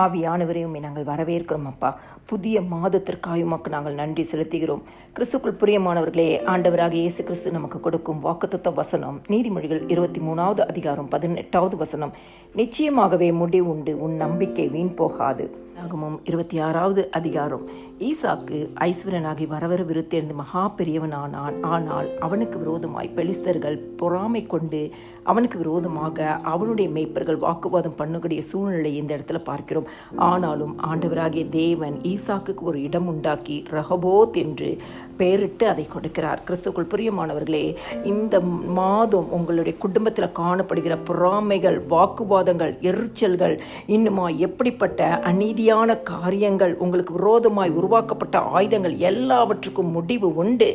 ஆவியானவரையும் நாங்கள் வரவேற்கிறோம் அப்பா. புதிய மாதத்திற்காக உமக்கு நாங்கள் நன்றி செலுத்துகிறோம். கிறிஸ்துக்குள் பிரியமானவர்களே, ஆண்டவராக இயேசு கிறிஸ்து நமக்கு கொடுக்கும் வாக்குத்தத்த வசனம் நீதிமொழிகள் 23வது அதிகாரம் 18வது வசனம். நிச்சயமாகவே முடிவு உண்டு, உன் நம்பிக்கை வீண் போகாது. ஆகமும் 26வது அதிகாரம். ஈசாக்கு ஐஸ்வரனாகி வரவர விருத்தெழுந்து மகா பெரியவனானான். ஆனால் அவனுக்கு விரோதமாய் பெலிஸ்தர்கள் பொறாமை கொண்டு அவனுக்கு விரோதமாக அவனுடைய மேய்ப்பர்கள் வாக்குவாதம் பண்ணுடைய சூழ்நிலை இந்த இடத்துல பார்க்கிறோம். ஆனாலும் ஆண்டவராகிய தேவன் ஈசாக்குக்கு ஒரு இடம் உண்டாக்கி ரஹபோத் என்று பெயரிட்டு அதை கொடுக்கிறார். கிறிஸ்துக்குள் பிரியமானவர்களே, இந்த மாதம் உங்களுடைய குடும்பத்தில் காணப்படுகிற பொறாமைகள், வாக்குவாதங்கள், எரிச்சல்கள், இன்னுமா எப்படிப்பட்ட அநீதியான காரியங்கள், உங்களுக்கு விரோதமாய் உருவாக்கப்பட்ட ஆயுதங்கள் எல்லாவற்றுக்கும் முடிவு உண்டு.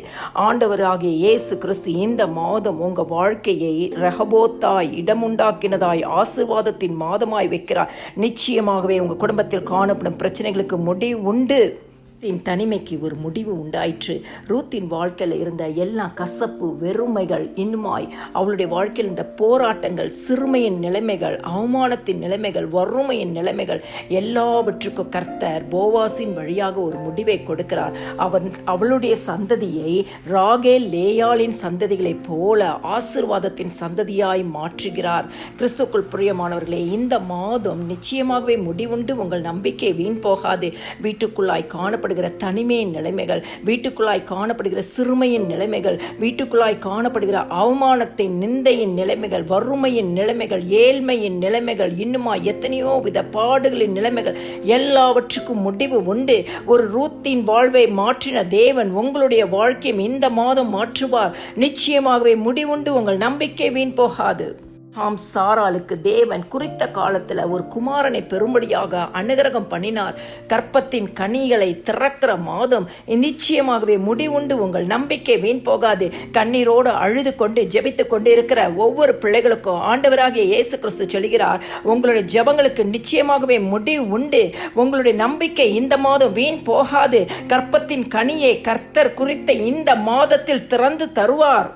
ஆண்டவராகிய இயேசு கிறிஸ்து இந்த மாதம் உங்க வாழ்க்கையை ரஹபோத்தாய், இடமுண்டாக்கினதாய், ஆசீர்வாதத்தின் மாதமாய் வைக்கிறார். நிச்சயமாகவே உங்க குடும்பத்தில் காணப்படும் பிரச்சனைகளுக்கு முடிவு உண்டு. தனிமைக்கு ஒரு முடிவு உண்டாயிற்று. ரூத்தின் வாழ்க்கையில் இருந்த எல்லா கசப்பு, வெறுமைகள், இன்னுமாய் அவளுடைய வாழ்க்கையில் இருந்த போராட்டங்கள், சிறுமையின் நிலைமைகள், அவமானத்தின் நிலைமைகள், வறுமையின் நிலைமைகள் எல்லாவற்றுக்கும் கர்த்தர் போவாசின் வழியாக ஒரு முடிவை கொடுக்கிறார். அவளுடைய சந்ததியை ராகேல், லேயாளின் சந்ததிகளைப் போல ஆசீர்வாதத்தின் சந்ததியாய் மாற்றுகிறார். கிறிஸ்துக்குள் பிரியமானவர்களே, இந்த மாதம் நிச்சயமாகவே முடிவுண்டு, உங்கள் நம்பிக்கை வீண் போகாது. வீட்டுக்குள்ளாய் காணப்படும் தனிமையின் நிலைமைகள், வீட்டுக்குள்ளாய் காணப்படுகிற சிறுமையின் நிலைமைகள், வீட்டுக்குள்ளாய் காணப்படுகிற அவமானத்தின், நிந்தையின் நிலைமைகள், வறுமையின் நிலைமைகள், ஏழ்மையின் நிலைமைகள், இன்னுமா எத்தனையோ வித பாடுகளின் நிலைமைகள் எல்லாவற்றுக்கும் முடிவு உண்டு. ஒரு ரூத்தின் வாழ்வை மாற்றின தேவன் உங்களுடைய வாழ்க்கையும் இந்த மாதம் மாற்றுவார். நிச்சயமாகவே முடிவுண்டு, உங்கள் நம்பிக்கை வீண் போகாது. சாராளுக்கு தேவன் குறித்த காலத்தில் ஒரு குமாரனை பெரும்படியாக அனுகிரகம் பண்ணினார். கற்பத்தின் கனிகளை திறக்கிற மாதம். நிச்சயமாகவே முடிவுண்டு, உங்கள் நம்பிக்கை வீண் போகாது. கண்ணீரோடு அழுது கொண்டு ஜெபித்து கொண்டு இருக்கிற ஒவ்வொரு பிள்ளைகளுக்கும் ஆண்டவராகிய இயேசு கிறிஸ்து சொல்கிறார், உங்களுடைய ஜெபங்களுக்கு நிச்சயமாகவே முடிவு உண்டு. உங்களுடைய நம்பிக்கை இந்த மாதம் வீண் போகாது. கற்பத்தின் கனியை கர்த்தர் குறித்த இந்த மாதத்தில் திறந்து தருவார்.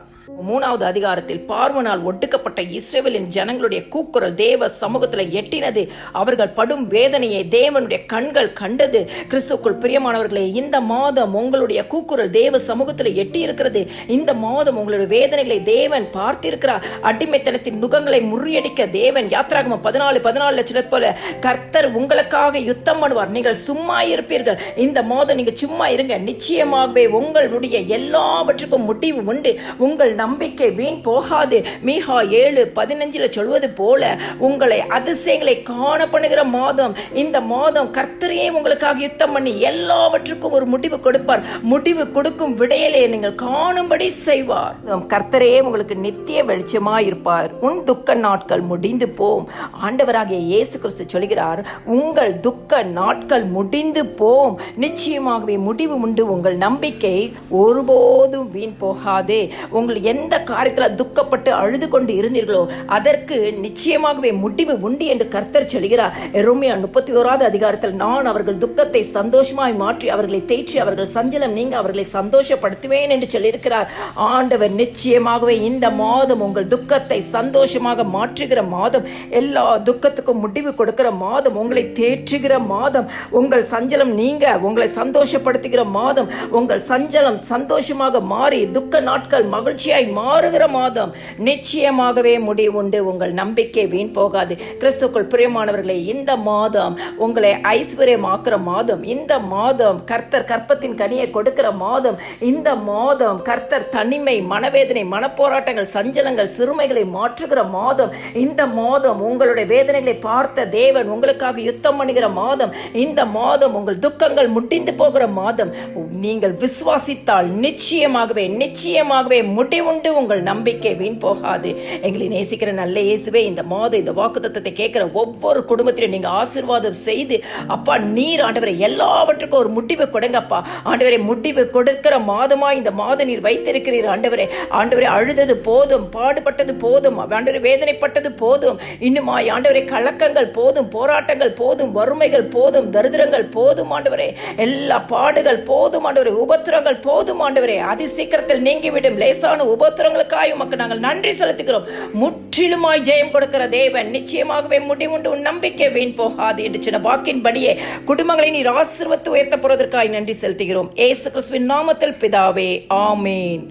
3வது அதிகாரத்தில் பார்வனால் ஒடுக்கப்பட்ட இஸ்ரவேலின் ஜனங்களுடைய கூக்குரல் தேவ சமூகத்தில் எட்டினது. அவர்கள் படும் வேதனையை தேவனுடைய கண்கள் கண்டது. கிறிஸ்துக்குள் பிரியமானவர்களே, இந்த மாதம் உங்களுடைய கூக்குரல் தேவ சமூகத்தில் எட்டி இருக்கிறது. இந்த மாதம் உங்களுடைய வேதனைகளை தேவன் பார்த்திருக்கிறார். அடிமைத்தனத்தின் நுகங்களை முறியடிக்க தேவன் யாத்திராகமம் 14 போல கர்த்தர் உங்களுக்காக யுத்தம் பண்ணுவார். நீங்கள் சும்மா இருப்பீர்கள். இந்த மாதம் நீங்க சும்மா இருங்க. நிச்சயமாகவே உங்களுடைய எல்லாவற்றுக்கும் முடிவு உண்டு. உங்கள் நம்பிக்கை வீண் போகாது. மீகா 7:15 சொல்வது போல உங்களை அதிசயங்களை காண பண்ணுகிற மாதம் இந்த மாதம். கர்த்தரையே உங்களுக்காக யுத்தம் பண்ணி எல்லாவற்றுக்கும் ஒரு முடிவு கொடுப்பார். முடிவு கொடுக்கும் விடையிலே நீங்கள் காணும்படி செய்வார். கர்த்தரையே உங்களுக்கு நித்திய வெளிச்சமாய் இருப்பார். உன் துக்க நாட்கள் முடிந்து போம். ஆண்டவராகிய இயேசு கிறிஸ்து சொல்கிறார், உங்கள் துக்க நாட்கள் முடிந்து போம். நிச்சயமாகவே முடிவு உண்டு. உங்கள் நம்பிக்கை ஒருபோதும் வீண் போகாதே. உங்கள் எந்த காரியத்தில் துக்கப்பட்டு அழுது கொண்டு இருந்தீர்களோ அதற்கு நிச்சயமாகவே முடிவு உண்டு என்று கர்த்தர் சொல்கிறார். எரேமியா 31வது அதிகாரத்தில், நான் அவர்கள் துக்கத்தை சந்தோஷமாய் மாற்றி அவர்களை தேற்றி அவர்கள் சஞ்சலம் நீங்க அவர்களை சந்தோஷப்படுத்துவேன் என்று சொல்லியிருக்கிறார். ஆண்டவர் நிச்சயமாகவே இந்த மாதம் உங்கள் துக்கத்தை சந்தோஷமாக மாற்றுகிற மாதம், எல்லா துக்கத்துக்கும் முடிவு கொடுக்கிற மாதம், உங்களை தேற்றுகிற மாதம், உங்கள் சஞ்சலம் நீங்க உங்களை சந்தோஷப்படுத்துகிற மாதம், உங்கள் சஞ்சலம் சந்தோஷமாக மாறி துக்க நாட்கள் மகிழ்ச்சியாய் மாறுகிற மாதம். நிச்சயமாகவே முடிவுண்டு. உங்கள் நம்பிக்கை வீண் போகாது. கிறிஸ்துக்குள் பிரியமானவர்களே, இந்த மாதம் உங்களை ஐஸ்வர்யமாக்குற மாதம். இந்த மாதம் கர்த்தர் கற்பத்தின் கனியை கொடுக்கிற மாதம். இந்த மாதம் கர்த்தர் தனிமை, மனவேதனை, மனப்போராட்டங்கள், சஞ்சலங்கள், சிறுமைகளை மாற்றுகிற மாதம். இந்த மாதம் உங்களுடைய வேதனைகளை பார்த்த தேவன் உங்களுக்காக யுத்தம் பண்ணுகிற மாதம். இந்த மாதம் உங்கள் துக்கங்கள் முடிந்து போகிற மாதம். நீங்கள் விசுவாசித்தால் நிச்சயமாகவே நிச்சயமாகவே முடிவுண்டு. உங்கள் நம்பிக்கை வீண் போகாது. எங்களை நேசிக்கிற நல்ல இயேசுவே, இந்த மாதம் இந்த வாக்குத்தத்தத்தை கேட்கிற ஒவ்வொரு குடும்பத்திலும் நீங்க ஆசீர்வாதம் செய்து, அப்பா நீர் ஆண்டவரை எல்லாவற்றுக்கும் ஒரு முடிவு கொடுங்கப்பா. ஆண்டவரை முடிவு கொடுக்கிற மாதமா இந்த மாதம் நீர் வைத்திருக்கிறீர். ஆண்டவரே, ஆண்டவரை அழுதது போதும், பாடுபட்டது போதும், ஆண்டவரை வேதனைப்பட்டது போதும், இன்னுமாய் ஆண்டவரை கலக்கங்கள் போதும், போராட்டங்கள் போதும், வறுமைகள் போதும், தரித்திரங்கள் போதும் ஆண்டவரே, எல்லா பாடுகள் போதும் ஆண்டவரே, உபத்திரங்கள் போதும் ஆண்டவரே, அதி சீக்கிரத்தில் நீங்கிவிடும் லேசான உபத்திரங்களுக்காய் உமக்கு நாங்கள் நன்றி செலுத்துகிறோம். முற்றிலுமாய் ஜெயம் கொடுக்கிற தேவன், நிச்சயமாகவே முடிவுண்டு உன் நம்பிக்கை வீண் போகாது என்று சின்ன வாக்கின்படியே குடும்பங்களை நீர் ஆசீர்வதித்து உயர்த்த போறதற்காய் நன்றி செலுத்துகிறோம். இயேசு கிறிஸ்துவின் நாமத்தில் பிதாவே, ஆமேன்.